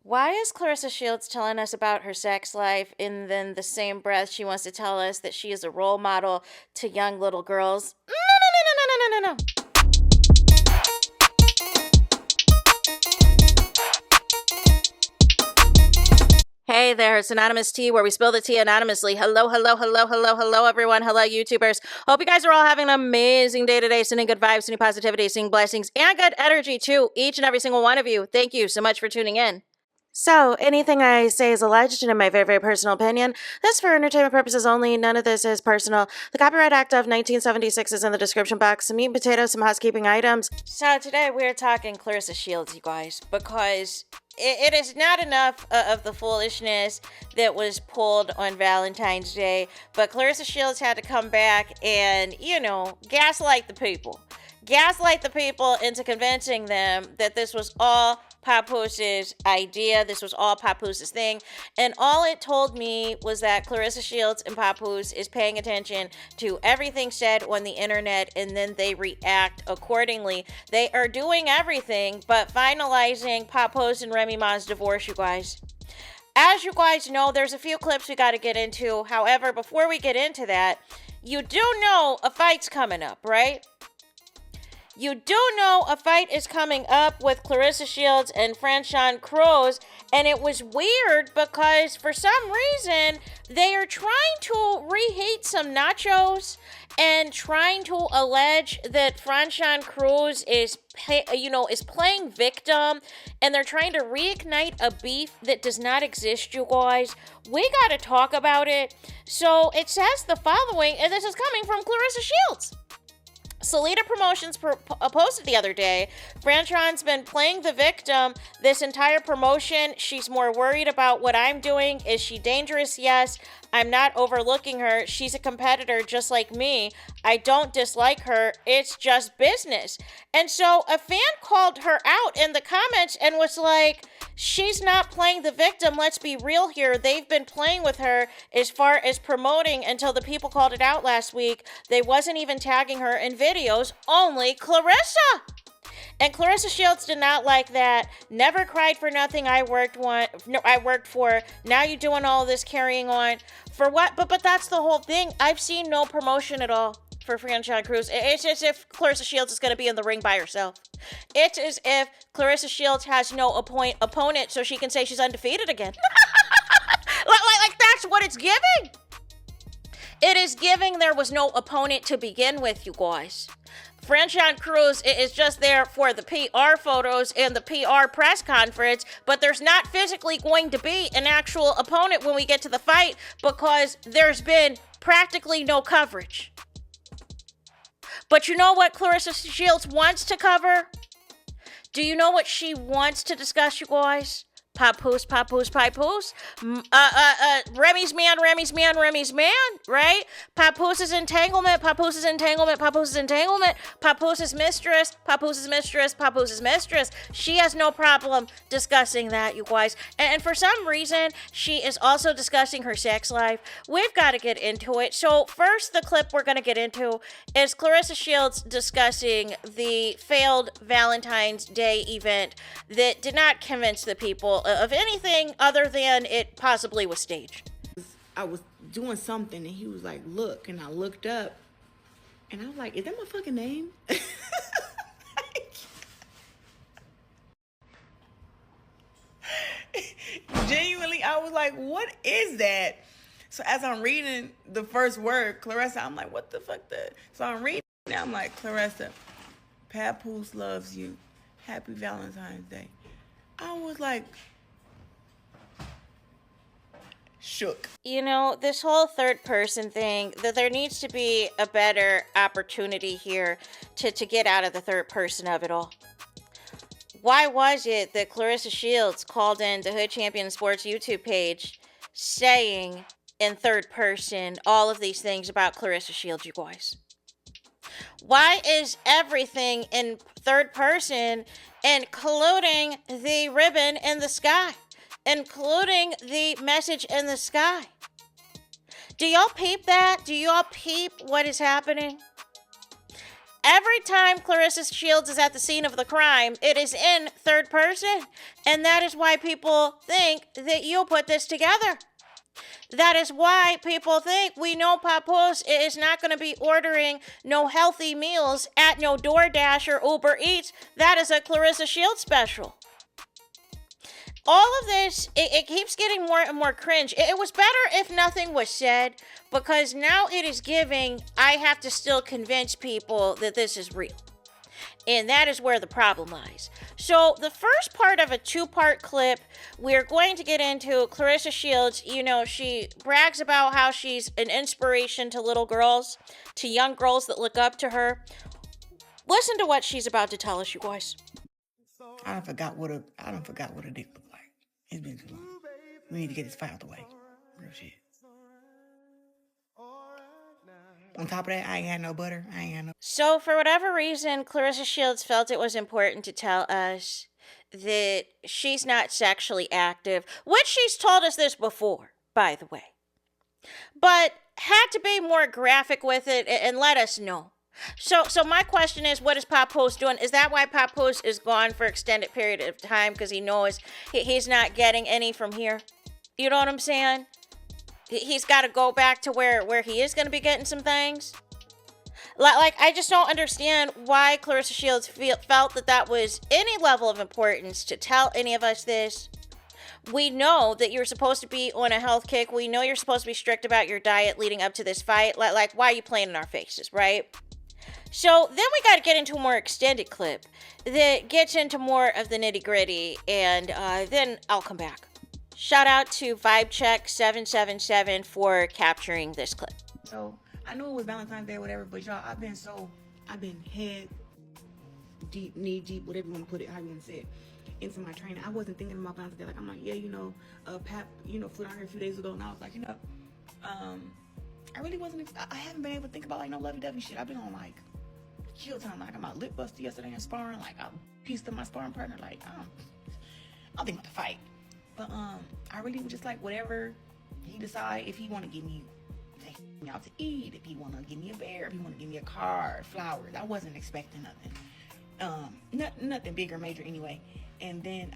Why is Clarissa Shields telling us about her sex life and then the same breath she wants to tell us that she is a role model to young little girls? No, no, no, no, no, no, no, no. Hey there, it's Anonymous Tea, where we spill the tea anonymously. Hello, hello, hello, hello, hello, everyone. Hello, YouTubers. Hope you guys are all having an amazing day today, sending good vibes, sending positivity, sending blessings, and good energy to each and every single one of you. Thank you so much for tuning in. So, anything I say is alleged and in my very, very personal opinion. This for entertainment purposes only. None of this is personal. The Copyright Act of 1976 is in the description box. Some meat and potatoes, some housekeeping items. So today we're talking Clarissa Shields, you guys, because it is not enough of the foolishness that was pulled on Valentine's Day, but Clarissa Shields had to come back and, gaslight the people. Gaslight the people into convincing them that this was all Papoose's idea. This was all Papoose's thing. And all it told me was that Clarissa Shields and Papoose is paying attention to everything said on the internet, and then they react accordingly. They are doing everything but finalizing Papoose and REMYMa's divorce, you guys. As you guys know, there's a few clips we got to get into. However, before we get into that, you do know a fight's coming up, right? You do know a fight is coming up with Clarissa Shields and Franchon Cruz, and it was weird because for some reason they are trying to reheat some nachos and trying to allege that Franchon Cruz is playing victim, and they're trying to reignite a beef that does not exist, you guys. We gotta talk about it. So it says the following, and this is coming from Clarissa Shields. Salida Promotions posted the other day, Franchon's been playing the victim this entire promotion. She's more worried about what I'm doing. Is she dangerous? Yes. I'm not overlooking her. She's a competitor just like me. I don't dislike her. It's just business. And so a fan called her out in the comments and was like, she's not playing the victim. Let's be real here. They've been playing with her as far as promoting until the people called it out last week. They wasn't even tagging her in videos, only Clarissa. And Clarissa Shields did not like that. Never cried for nothing I worked for. Now you're doing all this carrying on. For what? But that's the whole thing. I've seen no promotion at all for Franchon Cruz. It's as if Clarissa Shields is going to be in the ring by herself. It's as if Clarissa Shields has no opponent so she can say she's undefeated again. like that's what it's giving. It is giving there was no opponent to begin with, you guys. Franchon Cruz is just there for the PR photos and the PR press conference, but there's not physically going to be an actual opponent when we get to the fight because there's been practically no coverage. But you know what Clarissa Shields wants to cover? Do you know what she wants to discuss, you guys? Papoose. Remy's man, right? Papoose's entanglement. Papoose's mistress. She has no problem discussing that, you guys. And for some reason, she is also discussing her sex life. We've got to get into it. So first, the clip we're going to get into is Clarissa Shields discussing the failed Valentine's Day event that did not convince the people of anything other than it possibly was staged. I was doing something and he was like, look, and I looked up and I was like, is that my fucking name? Genuinely, I was like, what is that? So as I'm reading the first word, Clarissa, I'm like, what the fuck that? So I'm reading now, I'm like, Clarissa, Papoose loves you. Happy Valentine's Day. I was like, shook. You know, this whole third person thing, that there needs to be a better opportunity here to get out of the third person of it all. Why was it that Clarissa Shields called in the Hood Champion Sports YouTube page saying in third person all of these things about Clarissa Shields, you guys? Why is everything in third person, including the ribbon in the sky? Including the message in the sky. Do y'all peep that? Do y'all peep what is happening? Every time Claressa Shields is at the scene of the crime, it is in third person. And that is why people think that you put this together. That is why people think we know Papoose is not going to be ordering no healthy meals at no DoorDash or Uber Eats. That is a Claressa Shields special. All of this, it keeps getting more and more cringe. It was better if nothing was said, because now it is giving, I have to still convince people that this is real. And that is where the problem lies. So the first part of a two-part clip, we're going to get into Claressa Shields. You know, she brags about how she's an inspiration to little girls, to young girls that look up to her. Listen to what she's about to tell us, you guys. I done forgot what a dick looked like. It's been too long. We need to get this fight out the way. Real shit. On top of that, I ain't had no butter. So for whatever reason, Claressa Shields felt it was important to tell us that she's not sexually active, which she's told us this before, by the way. But had to be more graphic with it and let us know. So my question is, what is Papoose doing? Is that why Papoose is gone for extended period of time? Because he knows he's not getting any from here? You know what I'm saying? He's got to go back to where he is going to be getting some things. Like, I just don't understand why Claressa Shields felt that was any level of importance to tell any of us this. We know that you're supposed to be on a health kick. We know you're supposed to be strict about your diet leading up to this fight. Like, why are you playing in our faces, right? So then we got to get into a more extended clip that gets into more of the nitty gritty, and then I'll come back. Shout out to VibeCheck777 for capturing this clip. So I knew it was Valentine's Day or whatever, but y'all, I've been head deep, knee deep, whatever you want to put it, how you want to say it, into my training. I wasn't thinking about Valentine's Day. Like, I'm like, yeah, Pap, flew down here a few days ago, and I was like, I really wasn't, I haven't been able to think about, like, no lovey-dovey shit. I've been on, like, chill time. Like, I got my lip busted yesterday in sparring. Like, I pieced up my sparring partner. Like, I don't think about the fight. But, I really was just like, whatever he decide, if he want to give me, take me out to eat, if he want to give me a bear, if he want to give me a card, flowers. I wasn't expecting nothing. Nothing big or major anyway. And then,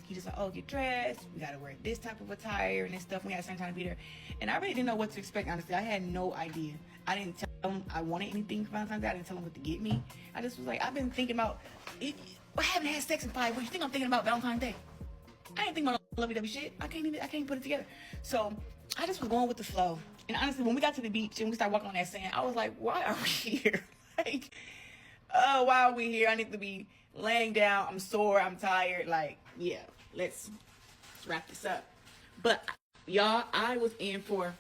he just like, oh, get dressed. We got to wear this type of attire and this stuff. We had the same time to be there. And I really didn't know what to expect, honestly. I had no idea. I didn't tell him I wanted anything for Valentine's Day. I didn't tell him what to get me. I just was like, I've been thinking about, I haven't had sex in 5 weeks. You think I'm thinking about Valentine's Day? I ain't thinking about lovey-dovey shit. I can't put it together. So I just was going with the flow. And honestly, when we got to the beach and we started walking on that sand, I was like, why are we here? Like, why are we here? I need to be laying down. I'm sore. I'm tired. Like, yeah, let's wrap this up. But y'all, I was in for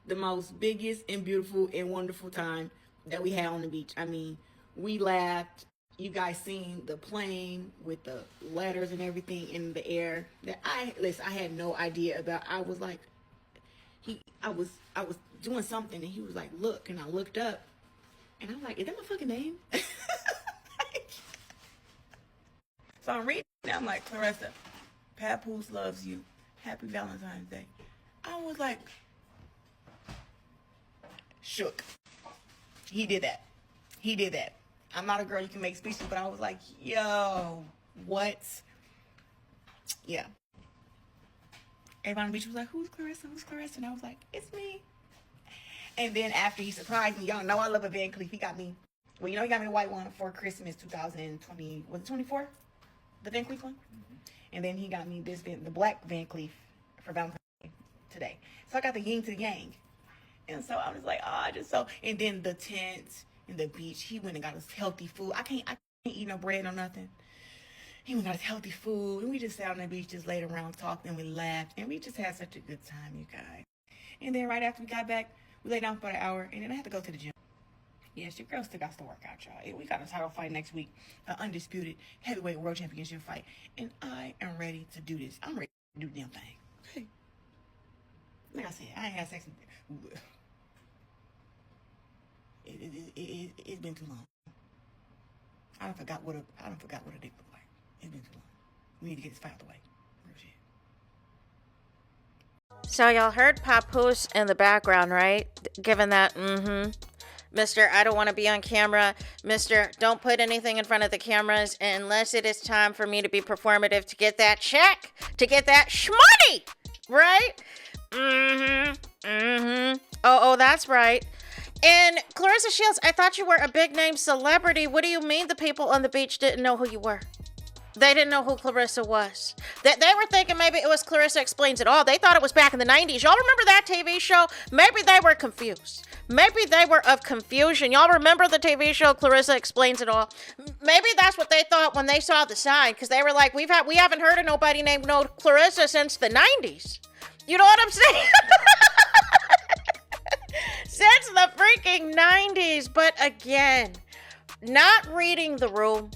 the most biggest and beautiful and wonderful time that we had on the beach. I mean, we laughed. You guys seen the plane with the letters and everything in the air that I had no idea about. I was like, I was doing something and he was like, look, and I looked up and I'm like, is that my fucking name? So I'm reading and I'm like, Claressa, Papoose loves you. Happy Valentine's Day. I was like, shook. He did that. I'm not a girl you can make speeches, but I was like, yo, what? Yeah. Everybody on the beach was like, who's Claressa? And I was like, it's me. And then after he surprised me, y'all know I love a Van Cleef. He got me a white one for Christmas 2020. Was it 24? The Van Cleef one? Mm-hmm. And then he got me the black Van Cleef for Valentine's Day today. So I got the yin to the yang. And so I was like, and then the tent and the beach, he went and got us healthy food. I can't eat no bread or nothing. He went and got us healthy food. And we just sat on the beach, just laid around, talked, and we laughed. And we just had such a good time, you guys. And then right after we got back, we laid down for an hour. And then I had to go to the gym. Yes, your girl still got to work out, y'all. We got a title fight next week. An undisputed heavyweight world championship fight. And I am ready to do this. I'm ready to do the damn thing. Okay. Like I said, I ain't had sex. It's been too long. I done forgot what a dick looked like. It's been too long. We need to get this fight out the way. Real shit. So y'all heard Papoose in the background, right? Given that, Mr. I don't want to be on camera. Mr. Don't put anything in front of the cameras unless it is time for me to be performative to get that check, to get that shmoney, right? Oh, that's right. And Claressa Shields, I thought you were a big name celebrity. What do you mean the people on the beach didn't know who you were? They didn't know who Claressa was. They were thinking maybe it was Claressa Explains It All. They thought it was back in the 90s. Y'all remember that TV show? Maybe they were confused. Maybe they were of confusion. Y'all remember the TV show Claressa Explains It All? Maybe that's what they thought when they saw the sign, because they were like, we haven't heard of nobody named Claressa since the 90s. You know what I'm saying? Since the freaking 90s. But again, not reading the room.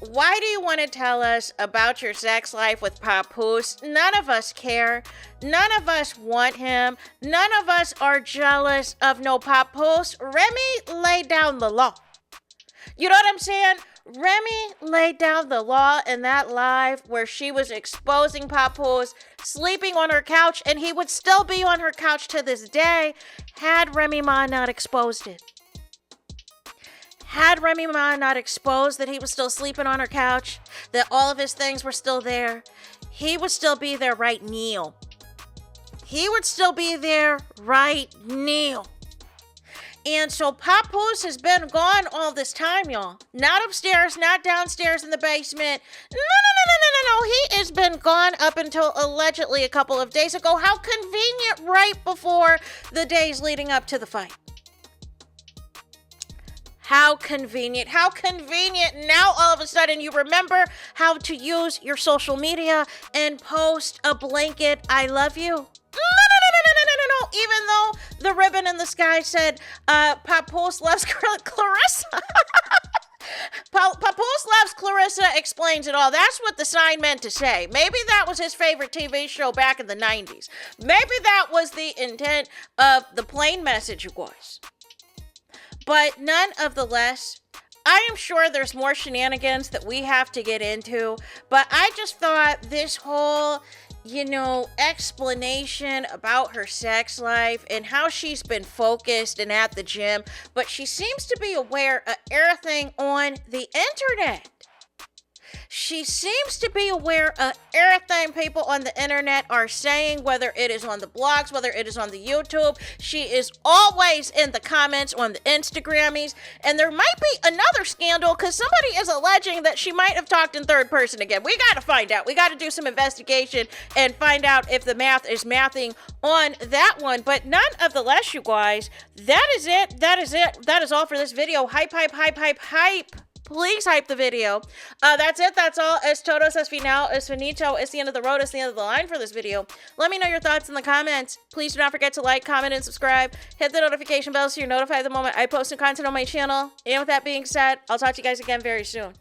Why do you want to tell us about your sex life with Papoose? None of us care. None of us want him. None of us are jealous of no Papoose. Remy laid down the law. You know what I'm saying? Remy laid down the law in that live where she was exposing Papoose, sleeping on her couch, and he would still be on her couch to this day had REMYMa not exposed it. Had REMYMa not exposed that he was still sleeping on her couch, that all of his things were still there, he would still be there right now. He would still be there right now. And so Papoose has been gone all this time, y'all. Not upstairs, not downstairs in the basement. No. He has been gone up until allegedly a couple of days ago. How convenient, right before the days leading up to the fight. How convenient. How convenient. Now all of a sudden you remember how to use your social media and post a blanket I love you. No. Even though the ribbon in the sky said Papoose loves Claressa. Papoose loves Claressa Explains It All. That's what the sign meant to say. Maybe that was his favorite TV show back in the 90s. Maybe that was the intent of the plain message, you guys. But none of the less, I am sure there's more shenanigans that we have to get into. But I just thought this whole, explanation about her sex life and how she's been focused and at the gym, but she seems to be aware of everything on the internet. She seems to be aware of everything people on the internet are saying, whether it is on the blogs, whether it is on the YouTube. She is always in the comments on the Instagrammies. And there might be another scandal because somebody is alleging that she might have talked in third person again. We got to find out. We got to do some investigation and find out if the math is mathing on that one. But none of the less, you guys, that is it. That is all for this video. Hype. Please hype the video. That's it. That's all. Es todos, es final, es finito. It's the end of the road. It's the end of the line for this video. Let me know your thoughts in the comments. Please do not forget to like, comment, and subscribe. Hit the notification bell so you're notified the moment I post new content on my channel. And with that being said, I'll talk to you guys again very soon.